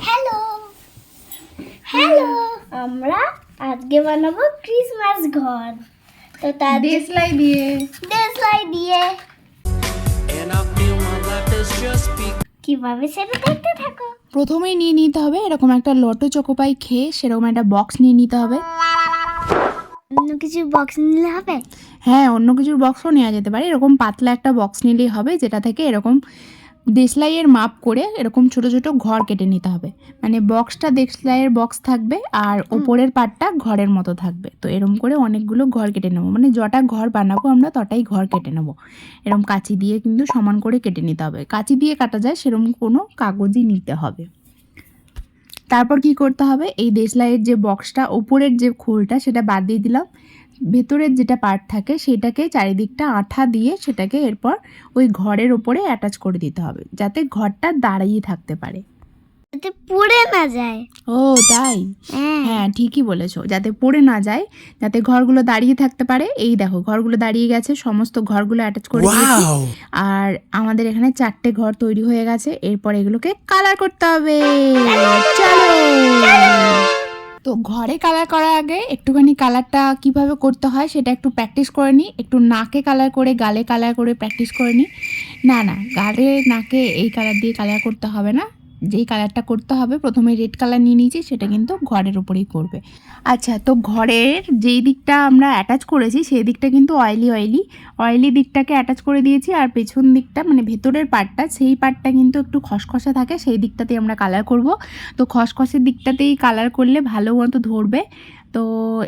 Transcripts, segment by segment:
Hello hello, আমরা আজকে বানাবো ক্রিসমাস ঘর। তো তার দেশলাই দিয়ে দেশলাই দিয়ে কিভাবে সেটা দেখতে থাকো। প্রথমেই নিয়ে নিতে হবে এরকম একটা লটো চোকোপাই খেয়ে সেরকম একটা বক্স নিয়ে নিতে হবে। অন্য কিছু বক্স নিলে হবে? হ্যাঁ, অন্য কিছুর বক্সও নেওয়া যেতে পারে। এরকম পাতলা একটা বক্স নিলেই হবে, যেটা থেকে এরকম দেশলাইয়ের মাপ করে এরকম ছোট ছোট ঘর কেটে নিতে হবে। মানে বক্সটা দেশলাইয়ের বক্স থাকবে আর ওপরের পাটটা ঘরের মতো থাকবে। তো এরকম করে অনেকগুলো ঘর কেটে নেবো, মানে যটা ঘর বানাবো আমরা তটাই ঘর কেটে নেবো। এরকম কাঁচি দিয়ে কিন্তু সমান করে কেটে নিতে হবে। কাঁচি দিয়ে কাটা যায় সেরকম কোনো কাগজই নিতে হবে। তারপর কি করতে হবে, এই দেশলাইয়ের যে বক্সটা ওপরের যে খোলটা সেটা বাদ দিয়ে দিলাম। ভেতরের যেটা পার্ট থাকে সেটাকে চারিদিকটা আঠা দিয়ে সেটাকে এরপর ওই ঘরের ওপরে অ্যাটাচ করে দিতে হবে, যাতে ঘরটা দাঁড়িয়ে থাকতে পারে। যাতে পড়ে না যায়। ও তাই? হ্যাঁ, ঠিকই বলেছো, যাতে পড়ে না যায়, যাতে ঘরগুলো দাঁড়িয়ে থাকতে পারে। এই দেখো ঘরগুলো দাঁড়িয়ে গেছে, সমস্ত ঘরগুলো অ্যাটাচ করে দিয়েছি। আর আমাদের এখানে 4টে ঘর তৈরি হয়ে গেছে। এরপর এগুলোকে কালার করতে হবে। চলো। তো ঘরে কালার করার আগে একটুখানি কালারটা কিভাবে করতে হয় সেটা একটু প্র্যাকটিস করে নিই। একটু নাকে কালার করে, গালে কালার করে প্র্যাকটিস করে নিই। না, গালে নাকে এই কালার দিয়ে কালার করতে হবে না। যেই কালারটা করতে হবে, প্রথমে রেড কালার নিয়ে নিয়েছি, সেটা কিন্তু ঘরের উপরেই করবে। আচ্ছা, তো ঘরের যেই দিকটা আমরা অ্যাটাচ করেছি সেই দিকটা কিন্তু অয়েলি দিকটাকে অ্যাটাচ করে দিয়েছি। আর পেছন দিকটা মানে ভেতরের পার্টটা, সেই পার্টটা কিন্তু একটু খসখসে থাকে, সেই দিকটাতেই আমরা কালার করব। তো খসখসের দিকটাতেই কালার করলে ভালো মতো ধরবে। তো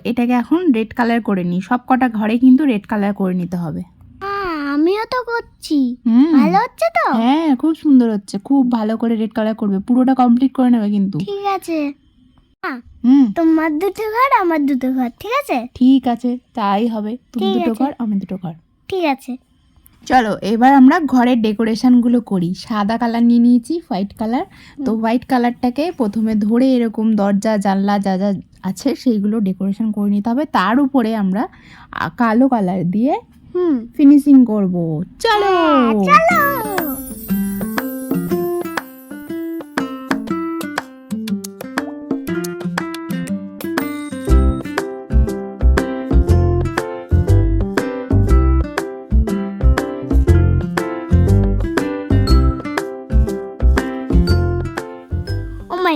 এটাকে এখন রেড কালার করে নিই। সব কটা ঘরে কিন্তু রেড কালার করে নিতে হবে। আমিও তো করছি। ভালো হচ্ছে তো? হ্যাঁ, খুব সুন্দর হচ্ছে। খুব ভালো করে রেড কালার করবে, পুরোটা কমপ্লিট করে নেবে কিন্তু। ঠিক আছে। তোমার দুটো ঘর, আমার দুটো ঘর, ঠিক আছে? ঠিক আছে, তাই হবে। তুমি দুটো ঘর, আমি দুটো ঘর। ঠিক আছে। চলো এবার আমরা ঘরের ডেকোরেশনগুলো করি। সাদা কালার নিয়ে নিয়েছি, হোয়াইট কালার। তো হোয়াইট কালারটাকে প্রথমে ধরে এরকম দরজা জানলা যা যা আছে সেইগুলো ডেকোরেশন করে নিতে হবে। তার উপরে আমরা কালো কালার দিয়ে ফিনিশিং করব। চলো চলো।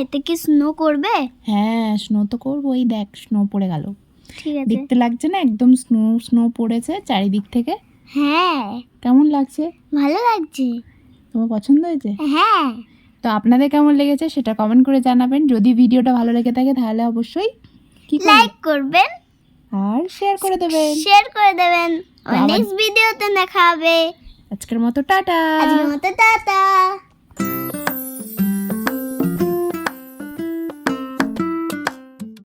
এতে কি স্নো করবে? হ্যাঁ, স্নো তো করবো। এই দেখ স্নো পড়ে গেল। ঠিক আছে। দেখতে লাগছে না একদম স্নো পড়েছে চারিদিক থেকে? হ্যাঁ। কেমন লাগছে? ভালো লাগছে। তোমার পছন্দ হয়েছে? হ্যাঁ। তো আপনাদের কেমন লেগেছে সেটা কমেন্ট করে জানাবেন। যদি ভিডিওটা ভালো লেগে থাকে তাহলে অবশ্যই লাইক করবেন আর শেয়ার করে দেবেন। নেক্সট ভিডিওতে দেখা হবে। আজকের মতো টাটা। আজকের মতো টাটা।